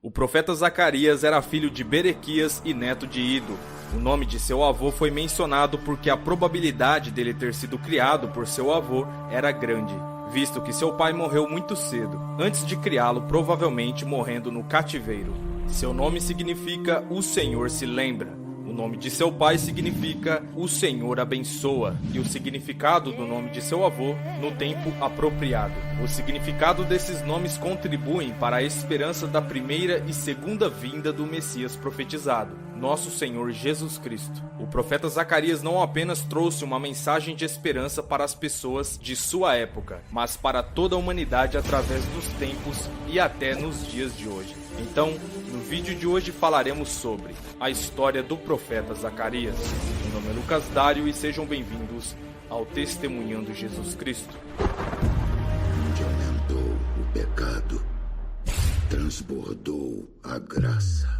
O profeta Zacarias era filho de Berequias e neto de Ido. O nome de seu avô foi mencionado porque a probabilidade dele ter sido criado por seu avô era grande, visto que seu pai morreu muito cedo, antes de criá-lo, provavelmente morrendo no cativeiro. Seu nome significa "O Senhor se lembra". O nome de seu pai significa "O Senhor abençoa", e o significado do nome de seu avô, "no tempo apropriado". O significado desses nomes contribuem para a esperança da primeira e segunda vinda do Messias profetizado, nosso Senhor Jesus Cristo. O profeta Zacarias não apenas trouxe uma mensagem de esperança para as pessoas de sua época, mas para toda a humanidade através dos tempos e até nos dias de hoje. Então, no vídeo de hoje falaremos sobre a história do profeta Zacarias. Meu nome é Lucas Dário e sejam bem-vindos ao Testemunhando Jesus Cristo. Onde aumentou o pecado, transbordou a graça.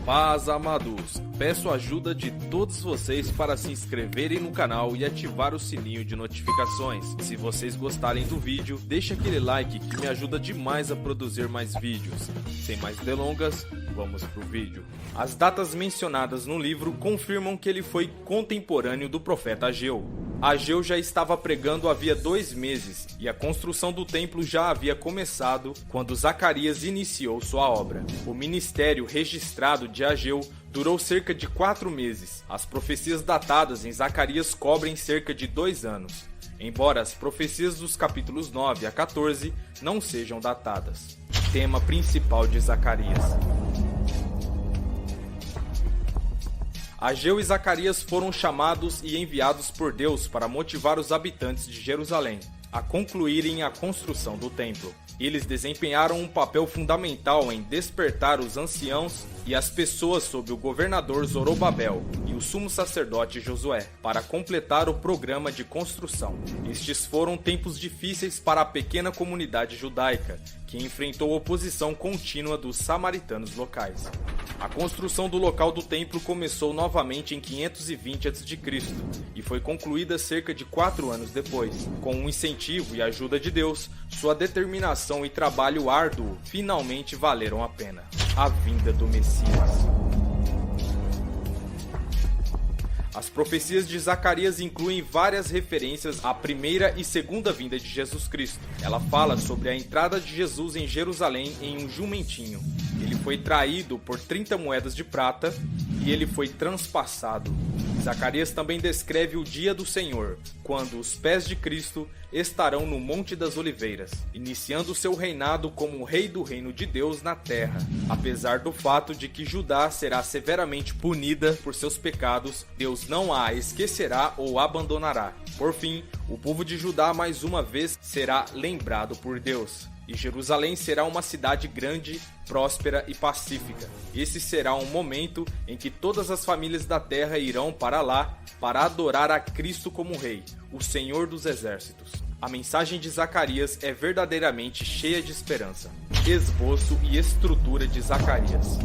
Paz, amados! Peço a ajuda de todos vocês para se inscreverem no canal e ativar o sininho de notificações. Se vocês gostarem do vídeo, deixe aquele like que me ajuda demais a produzir mais vídeos. Sem mais delongas, vamos pro vídeo. As datas mencionadas no livro confirmam que ele foi contemporâneo do profeta Ageu. Ageu já estava pregando havia 2 meses e a construção do templo já havia começado quando Zacarias iniciou sua obra. O ministério registrado de Ageu durou cerca de 4 meses. As profecias datadas em Zacarias cobrem cerca de 2 anos, embora as profecias dos capítulos 9 a 14 não sejam datadas. Tema principal de Zacarias. Ageu e Zacarias foram chamados e enviados por Deus para motivar os habitantes de Jerusalém a concluírem a construção do templo. Eles desempenharam um papel fundamental em despertar os anciãos e as pessoas sob o governador Zorobabel e o sumo sacerdote Josué para completar o programa de construção. Estes foram tempos difíceis para a pequena comunidade judaica, que enfrentou oposição contínua dos samaritanos locais. A construção do local do templo começou novamente em 520 a.C. e foi concluída cerca de 4 anos depois. Com o incentivo e ajuda de Deus, sua determinação e trabalho árduo finalmente valeram a pena. A vinda do Messias. As profecias de Zacarias incluem várias referências à primeira e segunda vinda de Jesus Cristo. Ela fala sobre a entrada de Jesus em Jerusalém em um jumentinho. Ele foi traído por 30 moedas de prata e ele foi transpassado. Zacarias também descreve o dia do Senhor, quando os pés de Cristo estarão no Monte das Oliveiras, iniciando seu reinado como rei do reino de Deus na terra. Apesar do fato de que Judá será severamente punida por seus pecados, Deus não a esquecerá ou abandonará. Por fim, o povo de Judá mais uma vez será lembrado por Deus. E Jerusalém será uma cidade grande, próspera e pacífica. Esse será um momento em que todas as famílias da terra irão para lá para adorar a Cristo como Rei, o Senhor dos Exércitos. A mensagem de Zacarias é verdadeiramente cheia de esperança. Esboço e estrutura de Zacarias.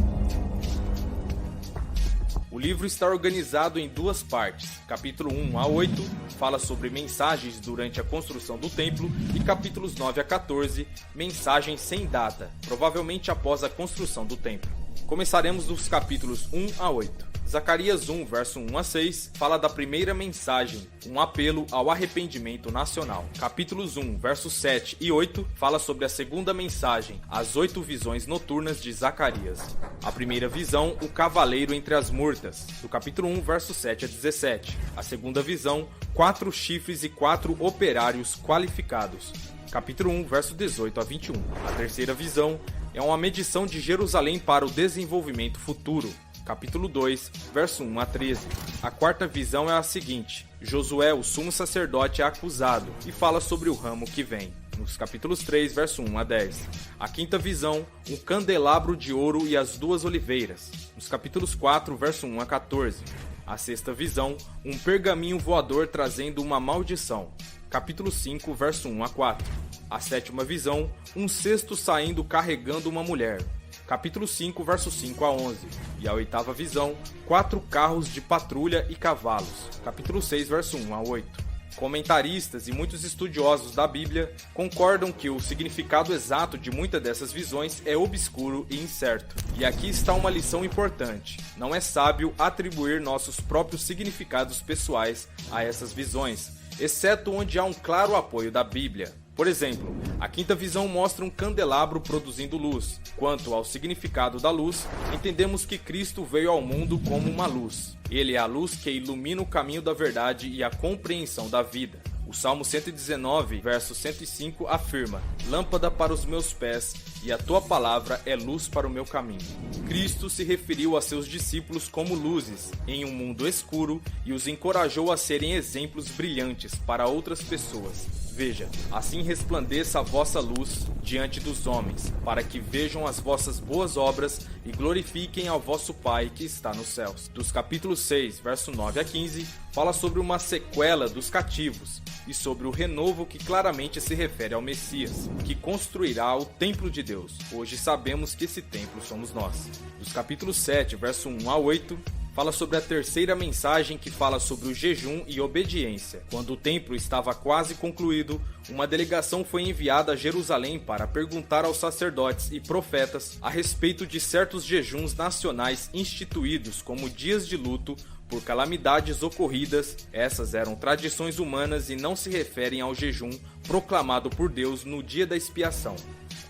O livro está organizado em 2 partes. Capítulo 1 a 8 fala sobre mensagens durante a construção do templo e capítulos 9 a 14, mensagens sem data, provavelmente após a construção do templo. Começaremos dos capítulos 1 a 8. Zacarias 1, verso 1 a 6, fala da primeira mensagem, um apelo ao arrependimento nacional. Capítulos 1, versos 7 e 8, fala sobre a segunda mensagem, as 8 visões noturnas de Zacarias. A primeira visão, o cavaleiro entre as murtas, do capítulo 1, verso 7 a 17. A segunda visão, 4 chifres e 4 operários qualificados. Capítulo 1, verso 18 a 21. A terceira visão é uma medição de Jerusalém para o desenvolvimento futuro. Capítulo 2, verso 1 a 13. A quarta visão é a seguinte: Josué, o sumo sacerdote, é acusado e fala sobre o ramo que vem. Nos capítulos 3, verso 1 a 10. A quinta visão, um candelabro de ouro e as 2 oliveiras. Nos capítulos 4, verso 1 a 14. A sexta visão, um pergaminho voador trazendo uma maldição. Capítulo 5, verso 1 a 4. A sétima visão, um cesto saindo carregando uma mulher. Capítulo 5, versos 5 a 11. E a oitava visão, 4 carros de patrulha e cavalos. Capítulo 6, verso 1 a 8. Comentaristas e muitos estudiosos da Bíblia concordam que o significado exato de muitas dessas visões é obscuro e incerto. E aqui está uma lição importante. Não é sábio atribuir nossos próprios significados pessoais a essas visões, exceto onde há um claro apoio da Bíblia. Por exemplo, a quinta visão mostra um candelabro produzindo luz. Quanto ao significado da luz, entendemos que Cristo veio ao mundo como uma luz. Ele é a luz que ilumina o caminho da verdade e a compreensão da vida. O Salmo 119, verso 105 afirma: "Lâmpada para os meus pés e a tua palavra é luz para o meu caminho." Cristo se referiu a seus discípulos como luzes em um mundo escuro e os encorajou a serem exemplos brilhantes para outras pessoas. Veja, assim resplandeça a vossa luz diante dos homens, para que vejam as vossas boas obras e glorifiquem ao vosso Pai que está nos céus. Dos capítulos 6, verso 9 a 15, fala sobre uma sequela dos cativos e sobre o renovo que claramente se refere ao Messias, que construirá o templo de Deus. Hoje sabemos que esse templo somos nós. Dos capítulos 7, verso 1 a 8, fala sobre a terceira mensagem, que fala sobre o jejum e obediência. Quando o templo estava quase concluído, uma delegação foi enviada a Jerusalém para perguntar aos sacerdotes e profetas a respeito de certos jejuns nacionais instituídos como dias de luto por calamidades ocorridas. Essas eram tradições humanas e não se referem ao jejum proclamado por Deus no dia da expiação,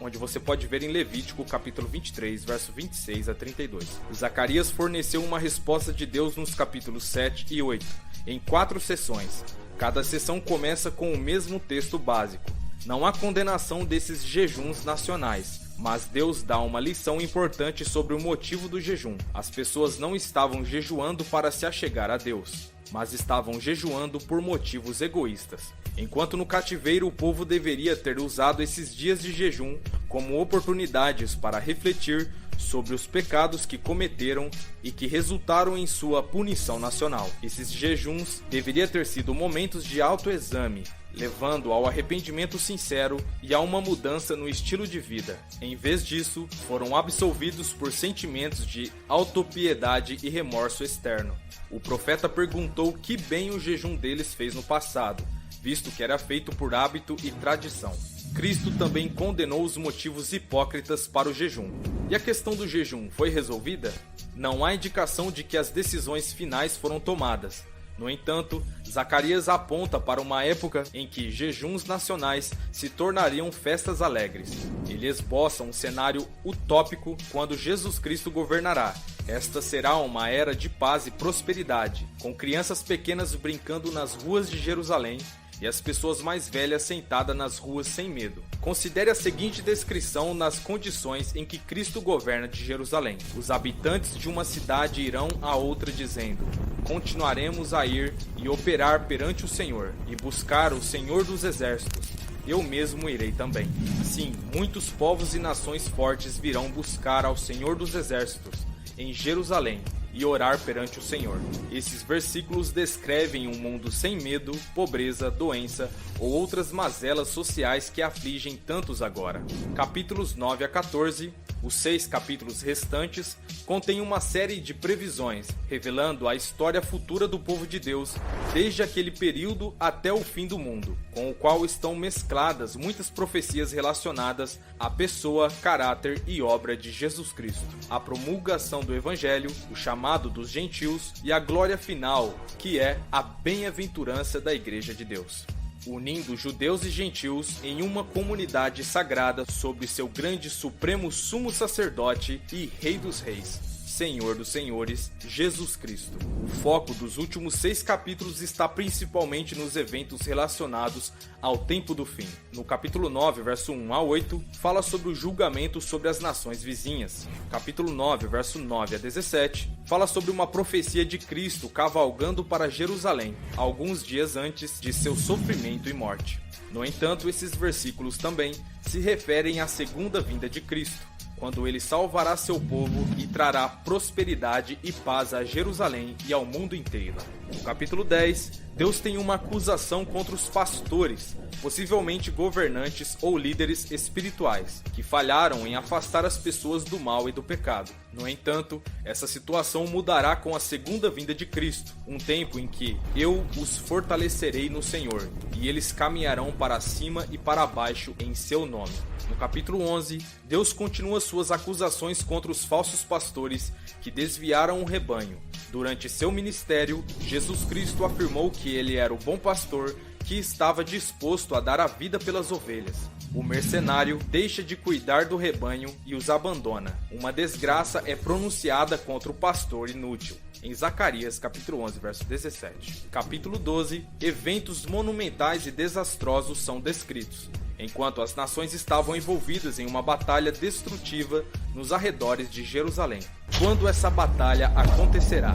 onde você pode ver em Levítico capítulo 23, verso 26 a 32. Zacarias forneceu uma resposta de Deus nos capítulos 7 e 8, em 4 sessões. Cada sessão começa com o mesmo texto básico. Não há condenação desses jejuns nacionais, mas Deus dá uma lição importante sobre o motivo do jejum. As pessoas não estavam jejuando para se achegar a Deus, mas estavam jejuando por motivos egoístas. Enquanto no cativeiro o povo deveria ter usado esses dias de jejum como oportunidades para refletir sobre os pecados que cometeram e que resultaram em sua punição nacional. Esses jejuns deveriam ter sido momentos de autoexame, levando ao arrependimento sincero e a uma mudança no estilo de vida. Em vez disso, foram absolvidos por sentimentos de autopiedade e remorso externo. O profeta perguntou que bem o jejum deles fez no passado, visto que era feito por hábito e tradição. Cristo também condenou os motivos hipócritas para o jejum. E a questão do jejum foi resolvida? Não há indicação de que as decisões finais foram tomadas. No entanto, Zacarias aponta para uma época em que jejuns nacionais se tornariam festas alegres. Ele esboça um cenário utópico quando Jesus Cristo governará. Esta será uma era de paz e prosperidade, com crianças pequenas brincando nas ruas de Jerusalém e as pessoas mais velhas sentadas nas ruas sem medo. Considere a seguinte descrição nas condições em que Cristo governa de Jerusalém. Os habitantes de uma cidade irão a outra dizendo: "Continuaremos a ir e operar perante o Senhor e buscar o Senhor dos exércitos. Eu mesmo irei também." Sim, muitos povos e nações fortes virão buscar ao Senhor dos exércitos em Jerusalém e orar perante o Senhor. Esses versículos descrevem um mundo sem medo, pobreza, doença ou outras mazelas sociais que afligem tantos agora. Capítulos 9 a 14, os 6 capítulos restantes, contêm uma série de previsões, revelando a história futura do povo de Deus, desde aquele período até o fim do mundo, com o qual estão mescladas muitas profecias relacionadas à pessoa, caráter e obra de Jesus Cristo, a promulgação do Evangelho, o chamado dos gentios e a glória final, que é a bem-aventurança da Igreja de Deus, unindo judeus e gentios em uma comunidade sagrada sob seu grande supremo sumo sacerdote e Rei dos Reis, Senhor dos Senhores, Jesus Cristo. O foco dos últimos 6 capítulos está principalmente nos eventos relacionados ao tempo do fim. No capítulo 9, verso 1 a 8, fala sobre o julgamento sobre as nações vizinhas. Capítulo 9, verso 9 a 17, fala sobre uma profecia de Cristo cavalgando para Jerusalém, alguns dias antes de seu sofrimento e morte. No entanto, esses versículos também se referem à segunda vinda de Cristo, quando ele salvará seu povo e trará prosperidade e paz a Jerusalém e ao mundo inteiro. No capítulo 10, Deus tem uma acusação contra os pastores, possivelmente governantes ou líderes espirituais, que falharam em afastar as pessoas do mal e do pecado. No entanto, essa situação mudará com a segunda vinda de Cristo, um tempo em que eu os fortalecerei no Senhor, e eles caminharão para cima e para baixo em seu nome. No capítulo 11, Deus continua suas acusações contra os falsos pastores que desviaram o rebanho. Durante seu ministério, Jesus Cristo afirmou que ele era o bom pastor que estava disposto a dar a vida pelas ovelhas. O mercenário deixa de cuidar do rebanho e os abandona. Uma desgraça é pronunciada contra o pastor inútil. Em Zacarias, capítulo 11, verso 17. Capítulo 12, eventos monumentais e desastrosos são descritos, enquanto as nações estavam envolvidas em uma batalha destrutiva nos arredores de Jerusalém. Quando essa batalha acontecerá?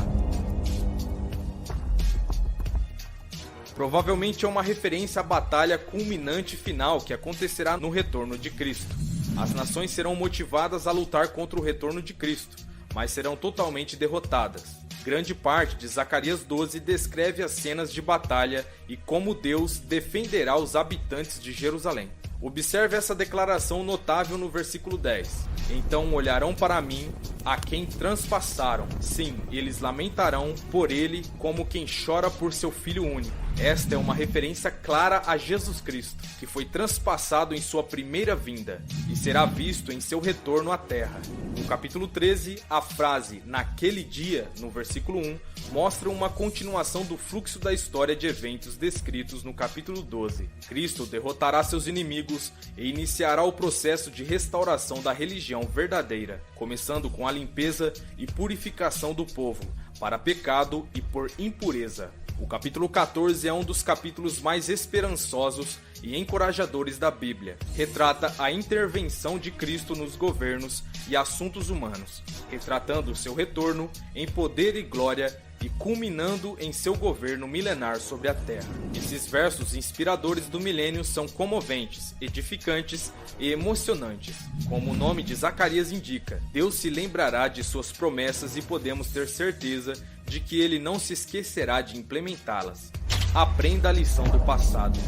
Provavelmente é uma referência à batalha culminante final que acontecerá no retorno de Cristo. As nações serão motivadas a lutar contra o retorno de Cristo, mas serão totalmente derrotadas. Grande parte de Zacarias 12 descreve as cenas de batalha e como Deus defenderá os habitantes de Jerusalém. Observe essa declaração notável no versículo 10. Então olharão para mim, a quem transpassaram. Sim, eles lamentarão por ele como quem chora por seu filho único. Esta é uma referência clara a Jesus Cristo, que foi transpassado em sua primeira vinda e será visto em seu retorno à terra. No capítulo 13, a frase "naquele dia", no versículo 1, mostra uma continuação do fluxo da história de eventos descritos no capítulo 12. Cristo derrotará seus inimigos e iniciará o processo de restauração da religião verdadeira, começando com a limpeza e purificação do povo, para pecado e por impureza. O capítulo 14 é um dos capítulos mais esperançosos e encorajadores da Bíblia. Retrata a intervenção de Cristo nos governos e assuntos humanos, retratando seu retorno em poder e glória e culminando em seu governo milenar sobre a terra. Esses versos inspiradores do milênio são comoventes, edificantes e emocionantes. Como o nome de Zacarias indica, Deus se lembrará de suas promessas e podemos ter certeza de que ele não se esquecerá de implementá-las. Aprenda a lição do passado.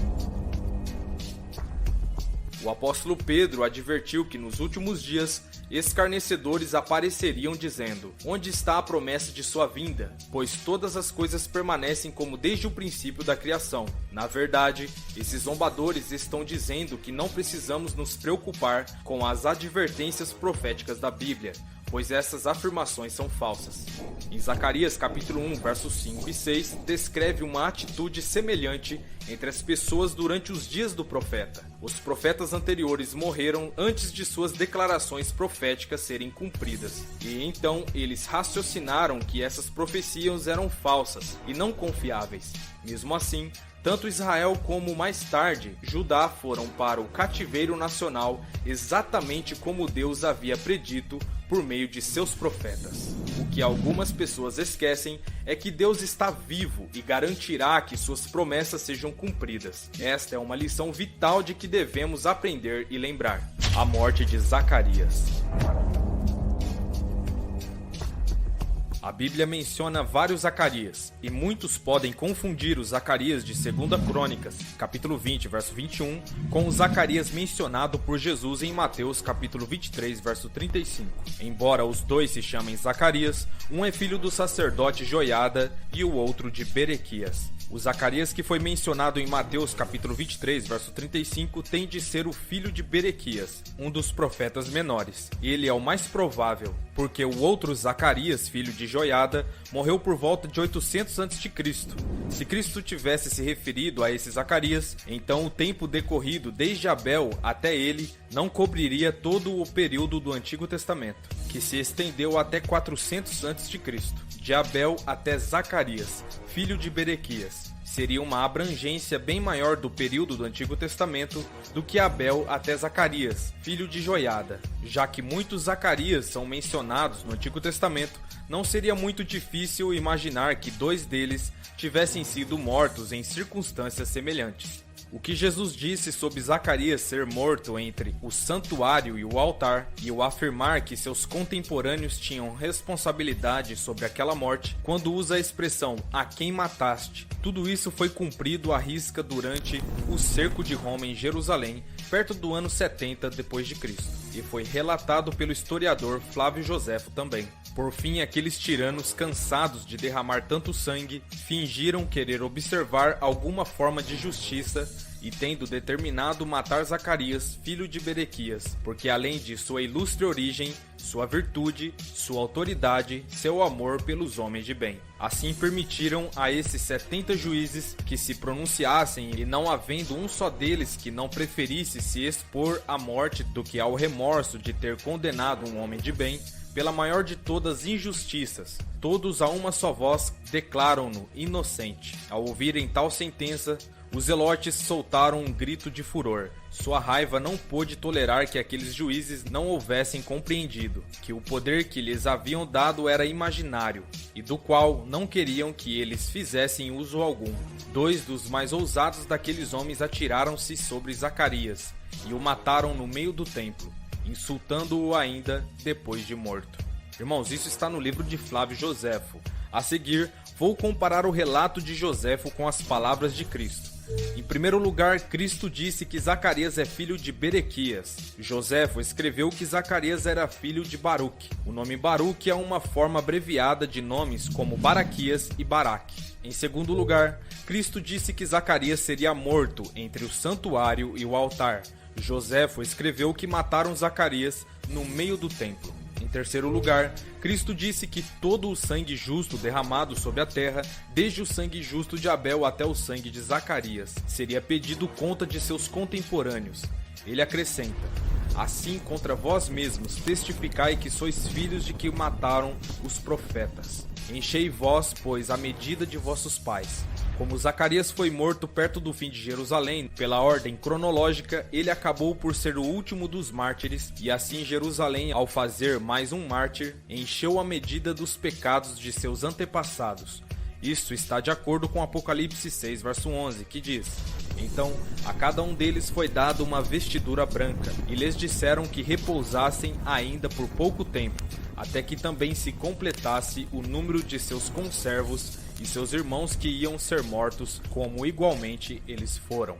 O apóstolo Pedro advertiu que nos últimos dias escarnecedores apareceriam dizendo: onde está a promessa de sua vinda? Pois todas as coisas permanecem como desde o princípio da criação. Na verdade, esses zombadores estão dizendo que não precisamos nos preocupar com as advertências proféticas da Bíblia, pois essas afirmações são falsas. Em Zacarias capítulo 1, versos 5 e 6, descreve uma atitude semelhante entre as pessoas durante os dias do profeta. Os profetas anteriores morreram antes de suas declarações proféticas serem cumpridas, e então eles raciocinaram que essas profecias eram falsas e não confiáveis. Mesmo assim, tanto Israel como, mais tarde, Judá foram para o cativeiro nacional exatamente como Deus havia predito por meio de seus profetas. O que algumas pessoas esquecem é que Deus está vivo e garantirá que suas promessas sejam cumpridas. Esta é uma lição vital de que devemos aprender e lembrar. A morte de Zacarias. A Bíblia menciona vários Zacarias, e muitos podem confundir o Zacarias de 2 Crônicas, capítulo 20, verso 21, com o Zacarias mencionado por Jesus em Mateus, capítulo 23, verso 35. Embora os dois se chamem Zacarias, um é filho do sacerdote Joiada e o outro de Berequias. O Zacarias que foi mencionado em Mateus capítulo 23, verso 35, tem de ser o filho de Berequias, um dos profetas menores. Ele é o mais provável, porque o outro Zacarias, filho de Joiada, morreu por volta de 800 a.C. Se Cristo tivesse se referido a esse Zacarias, então o tempo decorrido desde Abel até ele não cobriria todo o período do Antigo Testamento, que se estendeu até 400 a.C., de Abel até Zacarias, filho de Berequias. Seria uma abrangência bem maior do período do Antigo Testamento do que Abel até Zacarias, filho de Joiada. Já que muitos Zacarias são mencionados no Antigo Testamento, não seria muito difícil imaginar que dois deles tivessem sido mortos em circunstâncias semelhantes. O que Jesus disse sobre Zacarias ser morto entre o santuário e o altar, e o afirmar que seus contemporâneos tinham responsabilidade sobre aquela morte, quando usa a expressão "a quem mataste", tudo isso foi cumprido à risca durante o cerco de Roma em Jerusalém, perto do ano 70 depois de Cristo, e foi relatado pelo historiador Flávio Joséfo também. Por fim, aqueles tiranos, cansados de derramar tanto sangue, fingiram querer observar alguma forma de justiça e tendo determinado matar Zacarias, filho de Berequias, porque além de sua ilustre origem, sua virtude, sua autoridade, seu amor pelos homens de bem. Assim permitiram a esses 70 juízes que se pronunciassem, e não havendo um só deles que não preferisse se expor à morte do que ao remorso de ter condenado um homem de bem, pela maior de todas as injustiças, todos a uma só voz declaram-no inocente. Ao ouvirem tal sentença, os zelotes soltaram um grito de furor. Sua raiva não pôde tolerar que aqueles juízes não houvessem compreendido que o poder que lhes haviam dado era imaginário, e do qual não queriam que eles fizessem uso algum. 2 dos mais ousados daqueles homens atiraram-se sobre Zacarias, e o mataram no meio do templo, insultando-o ainda depois de morto. Irmãos, isso está no livro de Flávio Joséfo. A seguir, vou comparar o relato de Joséfo com as palavras de Cristo. Em primeiro lugar, Cristo disse que Zacarias é filho de Berequias. Joséfo escreveu que Zacarias era filho de Baruque. O nome Baruque é uma forma abreviada de nomes como Baraquias e Baraque. Em segundo lugar, Cristo disse que Zacarias seria morto entre o santuário e o altar. Joséfo escreveu que mataram Zacarias no meio do templo. Em terceiro lugar, Cristo disse que todo o sangue justo derramado sobre a terra, desde o sangue justo de Abel até o sangue de Zacarias, seria pedido conta de seus contemporâneos. Ele acrescenta: assim contra vós mesmos testificai que sois filhos de que mataram os profetas. Enchei vós, pois, a medida de vossos pais. Como Zacarias foi morto perto do fim de Jerusalém, pela ordem cronológica, ele acabou por ser o último dos mártires, e assim Jerusalém, ao fazer mais um mártir, encheu a medida dos pecados de seus antepassados. Isto está de acordo com Apocalipse 6, verso 11, que diz: então a cada um deles foi dada uma vestidura branca, e lhes disseram que repousassem ainda por pouco tempo, até que também se completasse o número de seus conservos e seus irmãos que iam ser mortos, como igualmente eles foram.